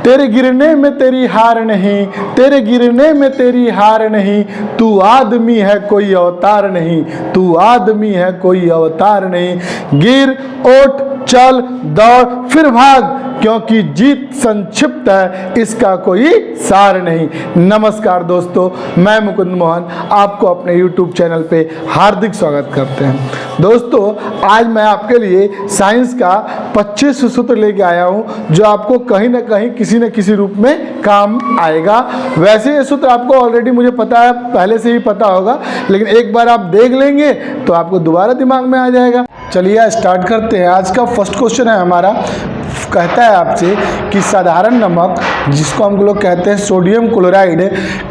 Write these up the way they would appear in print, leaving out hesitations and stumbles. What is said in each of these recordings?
तेरे गिरने में तेरी हार नहीं, तेरे गिरने में तेरी हार नहीं, तू आदमी है कोई अवतार नहीं, तू आदमी है कोई अवतार नहीं। गिर उठ चल दौड़ फिर भाग, क्योंकि जीत संक्षिप्त है इसका कोई सार नहीं। नमस्कार दोस्तों, मैं मुकुंद मोहन आपको अपने YouTube चैनल पे हार्दिक स्वागत करते हैं। दोस्तों, आज मैं आपके लिए साइंस का 25 सूत्र लेके आया हूं जो आपको कहीं ना कहीं किसी न किसी रूप में काम आएगा। वैसे ये सूत्र आपको ऑलरेडी मुझे पता है, पहले से ही पता होगा, लेकिन एक बार आप देख लेंगे तो आपको दोबारा दिमाग में आ जाएगा। चलिए स्टार्ट करते हैं। आज का फर्स्ट क्वेश्चन है हमारा, कहता है आपसे कि साधारण नमक जिसको हम लोग कहते हैं सोडियम क्लोराइड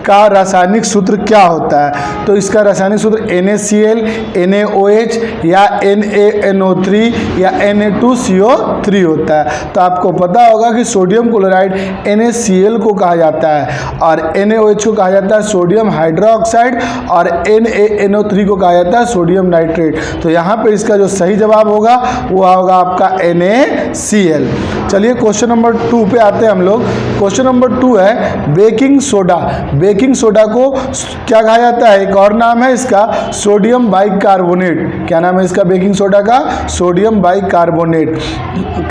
का रासायनिक सूत्र क्या होता है। तो इसका रासायनिक सूत्र NaCl, NaOH या NaNO3 या Na2CO3 होता है। तो आपको पता होगा कि सोडियम क्लोराइड NaCl को कहा जाता है और NaOH को कहा जाता है सोडियम हाइड्रोक्साइड और NaNO3 को कहा जाता है सोडियम नाइट्रेट। तो यहाँ पे इसका जो सही जवाब होगा वो होगा आपका NaCl। चलिए क्वेश्चन नंबर 2 पे आते हैं हम लोग। क्वेश्चन नंबर 2 है बेकिंग सोडा। बेकिंग सोडा को क्या कहा जाता है? एक और नाम है इसका सोडियम बाइकार्बोनेट। क्या नाम है इसका बेकिंग सोडा का? Sodium bicarbonate.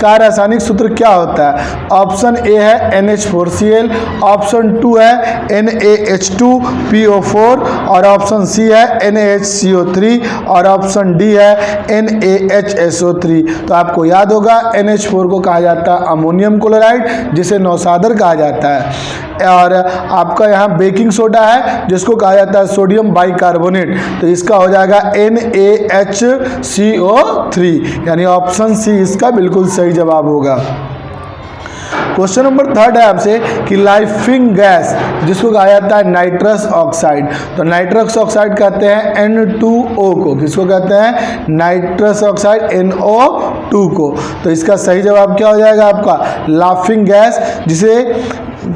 का रासायनिक सूत्र क्या होता है? ऑप्शन ए है NH4Cl, ऑप्शन 2 है NaH2PO4 और ऑप्शन सी है NaHCO3 और ऑप्शन डी है NaHSO3। तो आपको याद होगा NH4 को कहा जाता है अमोनियम क्लोराइड, जिसे नौसादर कहा जाता है, और आपका यहाँ बेकिंग सोडा है जिसको कहा जाता है सोडियम बाइकार्बोनेट। तो इसका हो जाएगा NaHCO3, यानी ऑप्शन सी इसका बिल्कुल सही जवाब होगा। क्वेश्चन नंबर 3 है आपसे कि लाइफिंग गैस जिसको कहा जाता है नाइट्रस ऑक्साइड। तो नाइट्रस ऑक्साइड कहते हैं N2O को। किसको कहते हैं? नाइट्रस ऑक्साइड NO2 को। तो इसका सही जवाब क्या हो जाएगा आपका? लाफिंग गैस, जिसे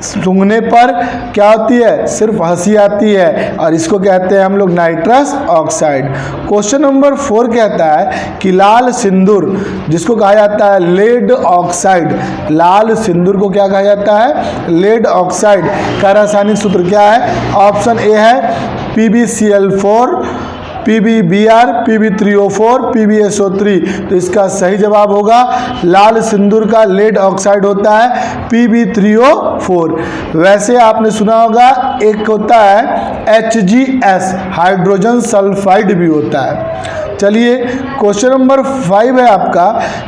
सूंघने पर क्या होती है? सिर्फ हंसी आती है, और इसको कहते हैं हम लोग नाइट्रस ऑक्साइड। क्वेश्चन नंबर 4 कहता है कि लाल सिंदूर जिसको कहा जाता है लेड ऑक्साइड। लाल सिंदूर को क्या कहा जाता है? Lead oxide. का रासायनिक सूत्र क्या है? ऑप्शन ए है PbCl4, PbBr, Pb3O4, PbSO3। तो इसका सही जवाब होगा लाल सिंदूर का लेड ऑक्साइड होता है Pb3O4। वैसे आपने सुना होगा एक होता है HgS, हाइड्रोजन सल्फाइड भी होता है। चलिए क्वेश्चन नंबर 5 है आपका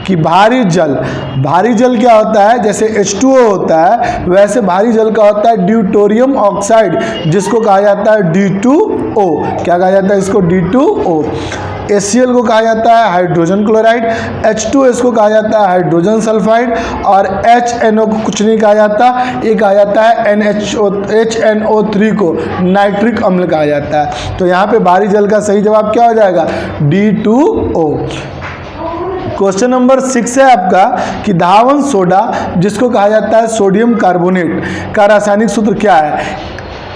कि भारी जल। भारी जल क्या होता है? जैसे H2O होता है वैसे भारी जल का होता है ड्यूटोरियम ऑक्साइड, जिसको कहा जाता है D2O। क्या कहा जाता है इसको? D2O। HCl को कहा जाता है हाइड्रोजन क्लोराइड, H2S को कहा जाता है हाइड्रोजन सल्फाइड, और HNO को कुछ नहीं कहा जाता, ये कहा जाता है HNO3 को नाइट्रिक अम्ल कहा जाता है। तो यहाँ पे भारी जल का सही जवाब क्या हो जाएगा? D2O। क्वेश्चन नंबर 6 है आपका कि धावन सोडा जिसको कहा जाता है सोडियम कार्बोनेट का रासायनिक सूत्र क्या है?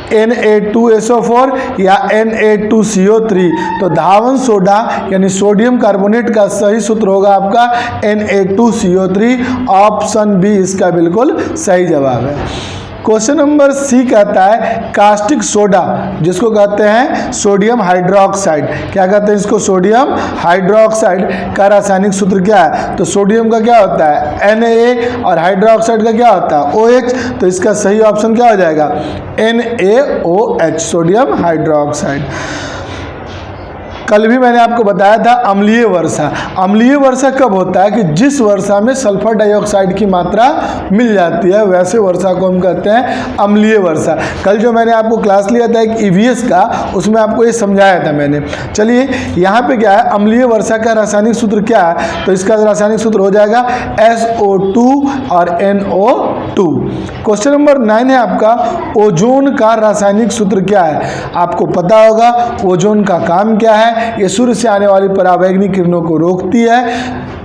Na2SO4 या Na2CO3। तो धावन सोडा यानी सोडियम कार्बोनेट का सही सूत्र होगा आपका Na2CO3। ऑप्शन बी इसका बिल्कुल सही जवाब है। क्वेश्चन नंबर सी कहता है कास्टिक सोडा जिसको कहते हैं सोडियम हाइड्रोक्साइड। क्या कहते हैं इसको? Sodium hydroxide. का रासायनिक सूत्र क्या है? तो सोडियम का क्या होता है? Na, और हाइड्रोक्साइड का क्या होता है? OH। तो इसका सही ऑप्शन क्या हो जाएगा? NaOH, sodium hydroxide. कल भी मैंने आपको बताया था अम्लीय वर्षा। अम्लीय वर्षा कब होता है? कि जिस वर्षा में सल्फर डाइऑक्साइड की मात्रा मिल जाती है, वैसे वर्षा को हम कहते हैं अम्लीय वर्षा। कल जो मैंने आपको क्लास लिया था एक EVS का, उसमें आपको ये समझाया था मैंने। चलिए यहाँ पे क्या है, अम्लीय वर्षा का रासायनिक सूत्र क्या है? तो इसका रासायनिक सूत्र हो जाएगा SO2 और NO2। क्वेश्चन नंबर 9 है आपका ओजोन का रासायनिक सूत्र क्या है? आपको पता होगा ओजोन का काम क्या है? ये सूर्य से आने वाली पराबैंगनी किरणों को रोकती है,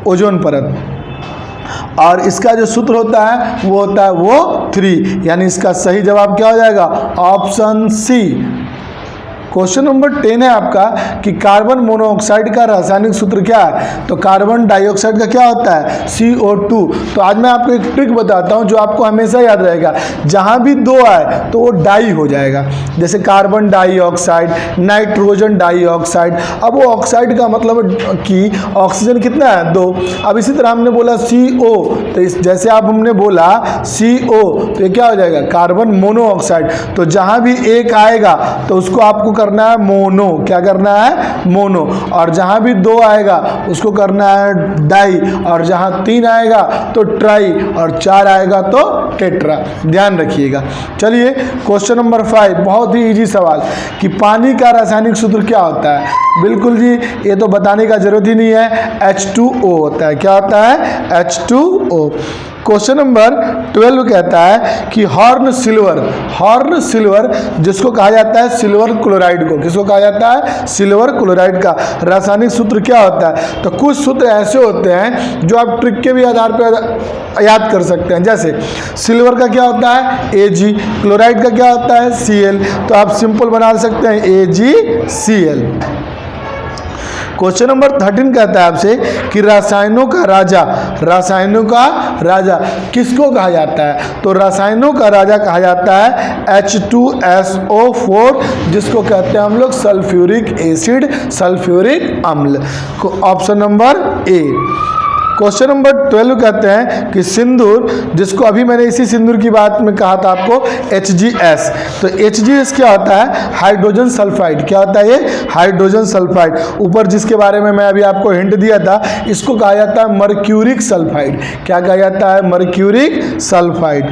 ओजोन परत, और इसका जो सूत्र होता है वो होता है O3। यानी इसका सही जवाब क्या हो जाएगा? Option C. क्वेश्चन नंबर 10 है आपका कि कार्बन मोनोऑक्साइड का रासायनिक सूत्र क्या है? तो कार्बन डाइऑक्साइड का क्या होता है? CO2। तो आज मैं आपको एक ट्रिक बताता हूं जो आपको हमेशा याद रहेगा, जहां भी 2 आए तो वो डाई हो जाएगा। जैसे कार्बन डाइऑक्साइड, नाइट्रोजन डाइऑक्साइड। अब वो ऑक्साइड का मतलब कि ऑक्सीजन कितना है? 2। अब इसी तरह हमने बोला CO, तो जैसे आप हमने बोला CO, तो ये क्या हो जाएगा? Carbon monoxide. तो जहां भी एक आएगा तो उसको आपको करना है मोनो। क्या करना है? मोनो। और जहां भी 2 आएगा उसको करना है डाई, और जहां 3 आएगा तो ट्राई, और 4 आएगा तो टेट्रा। ध्यान रखिएगा। चलिए क्वेश्चन नंबर 5, बहुत ही इजी सवाल कि पानी का रासायनिक सूत्र क्या होता है? बिल्कुल जी, ये तो बताने का जरूरत ही नहीं है, H2O होता है। क्या होता है? H2O। क्वेश्चन नंबर 12 कहता है कि हॉर्न सिल्वर जिसको कहा जाता है सिल्वर क्लोराइड को, किसको कहा जाता है? सिल्वर क्लोराइड का रासायनिक सूत्र क्या होता है? तो कुछ सूत्र ऐसे होते हैं जो आप ट्रिक के भी आधार पर याद कर सकते हैं। जैसे सिल्वर का क्या होता है? Ag। क्लोराइड का क्या होता है? Cl। तो आप सिंपल बना सकते हैं AgCl। क्वेश्चन नंबर 13 कहता है आपसे कि रसायनों का राजा किसको कहा जाता है? तो रसायनों का राजा कहा जाता है H2SO4, जिसको कहते हैं हम लोग सल्फ्यूरिक एसिड, सल्फ्यूरिक अम्ल। Option number A. Question number 12 कहते हैं कि सिंदूर, जिसको अभी मैंने इसी सिंदूर की बात में कहा था आपको HGS। तो HGS क्या होता है? Hydrogen sulphide. क्या होता है ये? Hydrogen sulphide. ऊपर जिसके बारे में मैं अभी आपको हिंट दिया था, इसको कहा जाता है मर्क्यूरिक सल्फाइड। क्या कहा जाता है? Mercuric sulphide.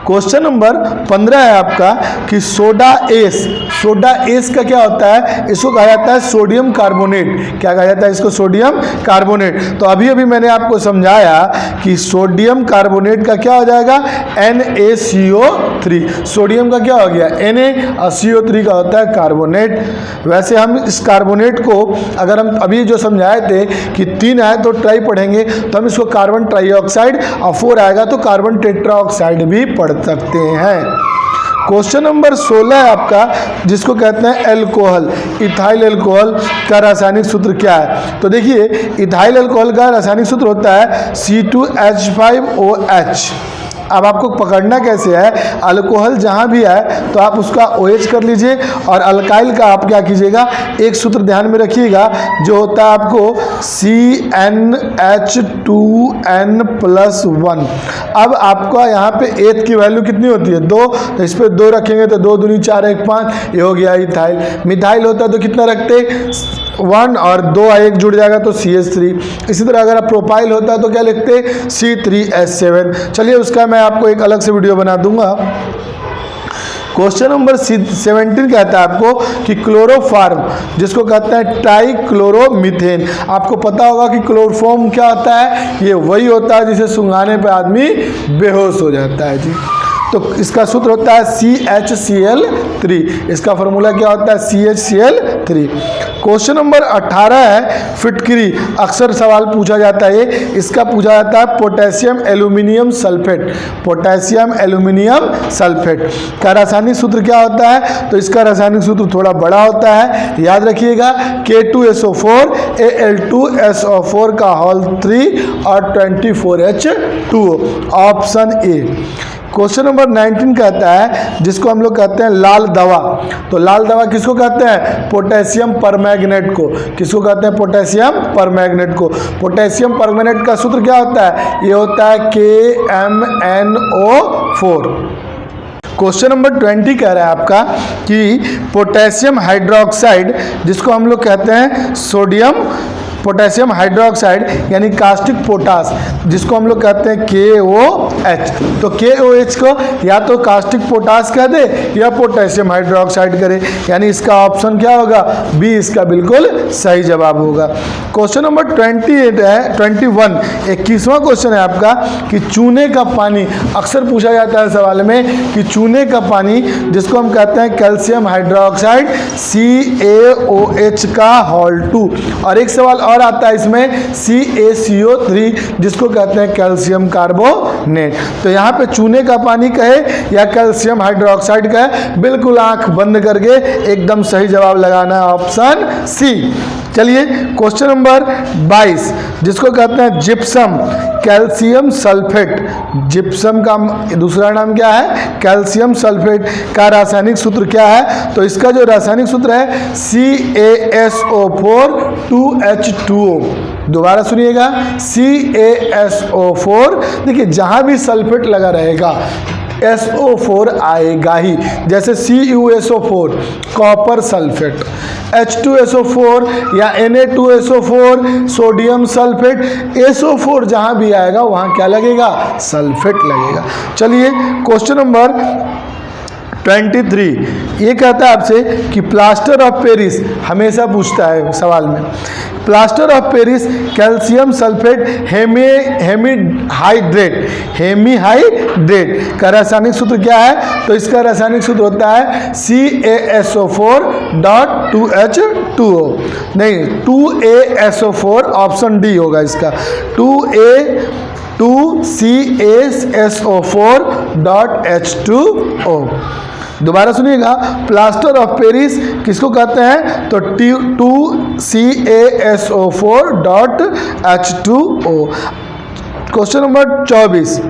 क्वेश्चन नंबर 15 है आपका कि सोडा एस का क्या होता है? इसको कहा जाता है सोडियम कार्बोनेट। क्या कहा जाता है इसको? Sodium carbonate. तो अभी मैंने आपको समझाया कि सोडियम कार्बोनेट का क्या हो जाएगा? NaCO3। सोडियम का क्या हो गया? Na, और CO3 का होता है कार्बोनेट। वैसे हम इस कार्बोनेट को अगर हम अभी जो समझाए थे कि 3 आए तो ट्राई पढ़ेंगे, तो हम इसको कार्बन ट्राईऑक्साइड, और 4 आएगा तो कार्बन टेट्राऑक्साइड भी पढ़ सकते हैं। क्वेश्चन नंबर 16 है आपका, जिसको कहते हैं एल्कोहल, इथाइल एल्कोहल का रासायनिक सूत्र क्या है? तो देखिए, इथाइल एल्कोहल का रासायनिक सूत्र होता है C2H5OH। अब आपको पकड़ना कैसे है? अल्कोहल जहाँ भी है तो आप उसका OH कर लीजिए, और अल्काइल का आप क्या कीजिएगा? एक सूत्र ध्यान में रखिएगा जो होता है आपको CnH2n+1। अब आपका यहाँ पे एथ की वैल्यू कितनी होती है? 2। तो इस पर 2 रखेंगे तो 2 दूनी 4 1 5, ये हो गया इथाइल। मिथाइल होता है तो कितना रखते? 1, और 2 1 जुड़ जाएगा तो CH3। इसी तरह अगर आप प्रोपाइल होता है तो क्या लिखते? C3H7। चलिए उसका मैं आपको एक अलग से वीडियो बना दूंगा। क्वेश्चन नंबर 17 कहता है आपको कि क्लोरोफॉर्म, जिसको कहते हैं ट्राइक्लोरोमीथेन। आपको पता होगा कि क्लोरोफॉर्म क्या होता है? ये वही होता है जिसे सूंघाने पे आदमी बेहोश हो जाता है जी। तो इसका सूत्र होता है CHCl3। इसका फॉर्मूला क्या होता है? CHCl3। क्वेश्चन नंबर 18 है फिटकरी। अक्सर सवाल पूछा जाता है, इसका पूछा जाता है potassium aluminium sulphate. Potassium aluminium sulphate का रासायनिक सूत्र क्या होता है? तो इसका रासायनिक सूत्र थोड़ा बड़ा होता है, याद रखिएगा, K2SO4 Al2SO4 का होल 3 और 24H2O। Option A. Question number 19 कहता है, जिसको हम लोग कहते हैं लाल दवा। तो लाल दवा किसको कहते हैं? पोटेशियम परमैंगनेट को। किसको कहते हैं? पोटेशियम परमैंगनेट को। पोटेशियम परमैंगनेट का सूत्र क्या होता है? ये होता है KMnO4। क्वेश्चन नंबर 20 कह रहा है आपका कि पोटेशियम हाइड्रोक्साइड, जिसको हम लोग कहते हैं सोडियम पोटेशियम हाइड्रोक्साइड यानी कास्टिक पोटास, जिसको हम लोग कहते हैं KOH। तो KOH को या तो कास्टिक पोटास कह दे या पोटेशियम हाइड्रोक्साइड करे, यानी इसका ऑप्शन क्या होगा? बी इसका बिल्कुल सही जवाब होगा। क्वेश्चन नंबर 21 है 21वां क्वेश्चन है आपका कि चूने का पानी, अक्सर पूछा जाता है सवाल में कि चूने का पानी, जिसको हम कहते हैं कैल्शियम हाइड्रोक्साइड CaOH का होल 2, और एक सवाल और आता है इसमें CaCO3, जिसको कहते हैं कैल्शियम कार्बोनेट। तो यहाँ पे चूने का पानी कहे या कैल्शियम हाइड्रोक्साइड कहे, बिल्कुल आंख बंद करके एकदम सही जवाब लगाना है ऑप्शन सी। चलिए क्वेश्चन नंबर 22 जिसको कहते हैं जिप्सम कैल्शियम सल्फेट। जिप्सम का दूसरा नाम क्या है? कैल्शियम सल्फेट का रासायनिक सूत्र क्या है? तो इसका जो रासायनिक सूत्र है CaSO4 2H2O। दोबारा सुनिएगा, CaSO4। देखिए जहाँ भी सल्फेट लगा रहेगा SO4 आएगा ही, जैसे CuSO4 कॉपर सल्फेट, H2SO4 या Na2SO4 सोडियम सल्फेट, SO4 जहाँ भी आएगा वहाँ क्या लगेगा? सल्फेट लगेगा। चलिए क्वेश्चन नंबर 23 ये कहता है आपसे कि प्लास्टर ऑफ पेरिस, हमेशा पूछता है सवाल में, plaster of Paris calcium sulphate hemihydrate का रासायनिक सूत्र क्या है? तो इसका रासायनिक सूत्र होता है CaSO4.2H2O, नहीं 2ASO4, ऑप्शन डी होगा इसका, 2CaSO4.H2O। दोबारा सुनिएगा, प्लास्टर ऑफ पेरिस किसको कहते हैं? तो 2CaSO4.H2O। क्वेश्चन नंबर 24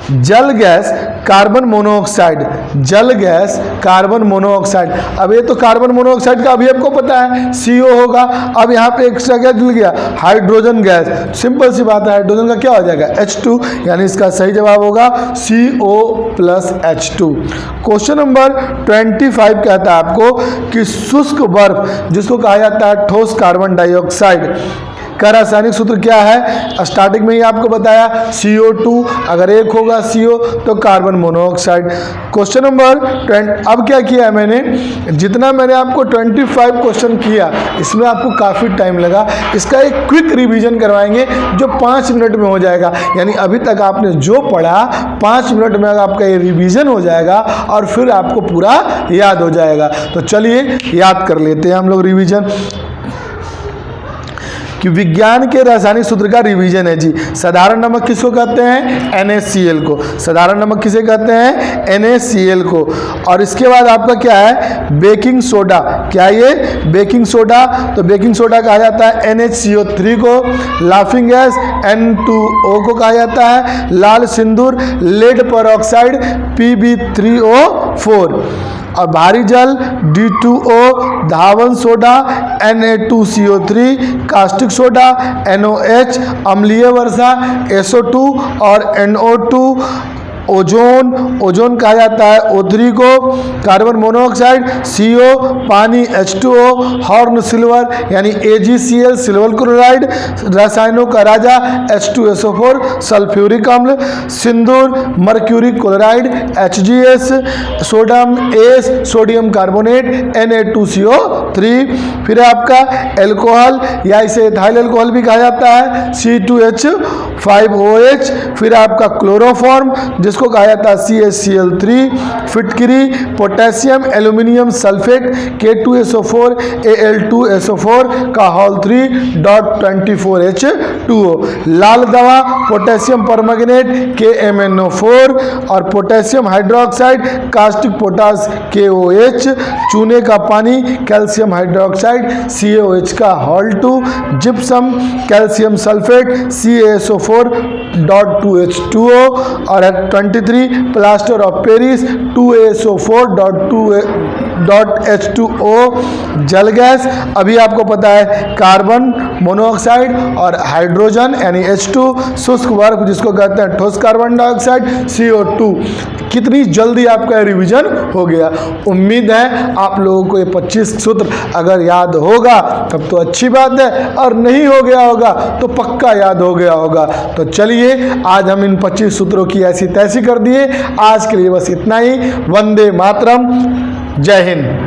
जल गैस कार्बन मोनोऑक्साइड, जल गैस कार्बन मोनोऑक्साइड। अब ये तो कार्बन मोनोऑक्साइड का अभी आपको पता है CO होगा। अब यहाँ पे एक्स्ट्रा क्या जुड़ गया? Hydrogen gas. सिंपल सी बात है, हाइड्रोजन का क्या हो जाएगा? H2, यानी इसका सही जवाब होगा CO+H2। क्वेश्चन नंबर 25 कहता है आपको कि शुष्क बर्फ जिसको कहा जाता है ठोस कार्बन डाइऑक्साइड का रासायनिक सूत्र क्या है? स्टार्टिंग में ही आपको बताया CO2, अगर एक होगा CO तो कार्बन मोनोऑक्साइड। क्वेश्चन नंबर 20, अब क्या किया है मैंने, जितना मैंने आपको 25 क्वेश्चन किया इसमें आपको काफ़ी टाइम लगा, इसका एक क्विक रिवीजन करवाएंगे जो 5 मिनट में हो जाएगा। यानी अभी तक आपने जो पढ़ा 5 मिनट में आपका ये रिवीजन हो जाएगा और फिर आपको पूरा याद हो जाएगा। तो चलिए याद कर लेते हैं हम लोग रिवीजन कि विज्ञान के रासायनिक सूत्र का रिवीजन है जी। साधारण नमक किसको कहते हैं? NaCl को। साधारण नमक किसे कहते हैं? NaCl को। और इसके बाद आपका क्या है? Baking soda. क्या ये? Baking soda. तो बेकिंग सोडा कहा जाता है NaCO3 को। लाफिंग गैस N2O को कहा जाता है। लाल सिंदूर लेड परऑक्साइड Pb3O4। और भारी जल D2O, धावन soda Na2CO3, caustic soda NOH, अम्लीय वर्षा SO2 और NO2। ओजोन कहा जाता है O3 को। कार्बन मोनोऑक्साइड CO, पानी H2O, हॉर्न सिल्वर यानी AgCl सिल्वर क्लोराइड, रसायनों का राजा H2SO4 सल्फ्यूरिक अम्ल, सिंदूर मर्क्यूरी क्लोराइड HgS, सोडियम एस सोडियम कार्बोनेट Na2CO3। फिर आपका एल्कोहल या इसे इथाइल एल्कोहल भी कहा जाता है C2H5OH। फिर आपका क्लोरोफॉर्म जिसको कहा जाता है CaCl3। फिटकरी potassium aluminium sulphate K2SO4 Al2SO4 का होल 3.24H2O। लाल दवा पोटेशियम परमैंगनेट KMnO4 और potassium hydroxide caustic potash KOH। चूने का पानी कैल्शियम हाइड्रोक्साइड CaOH का whole 2। Gypsum calcium sulphate CaSO4.2H2O। और 23 प्लास्टर ऑफ पेरिस 2ASO4.2H2O। जल गैस अभी आपको पता है कार्बन मोनोऑक्साइड और हाइड्रोजन यानी H2। शुष्क बर्फ जिसको कहते हैं ठोस कार्बन डाइऑक्साइड CO2। कितनी जल्दी आपका रिवीजन हो गया। उम्मीद है आप लोगों को ये 25 सूत्र अगर याद होगा तब तो अच्छी बात है, और नहीं हो गया होगा तो पक्का याद हो गया होगा। तो चलिए आज हम इन 25 सूत्रों की ऐसी तैसी कर दिए। आज के लिए बस इतना ही। वंदे मातरम। जय हिंद।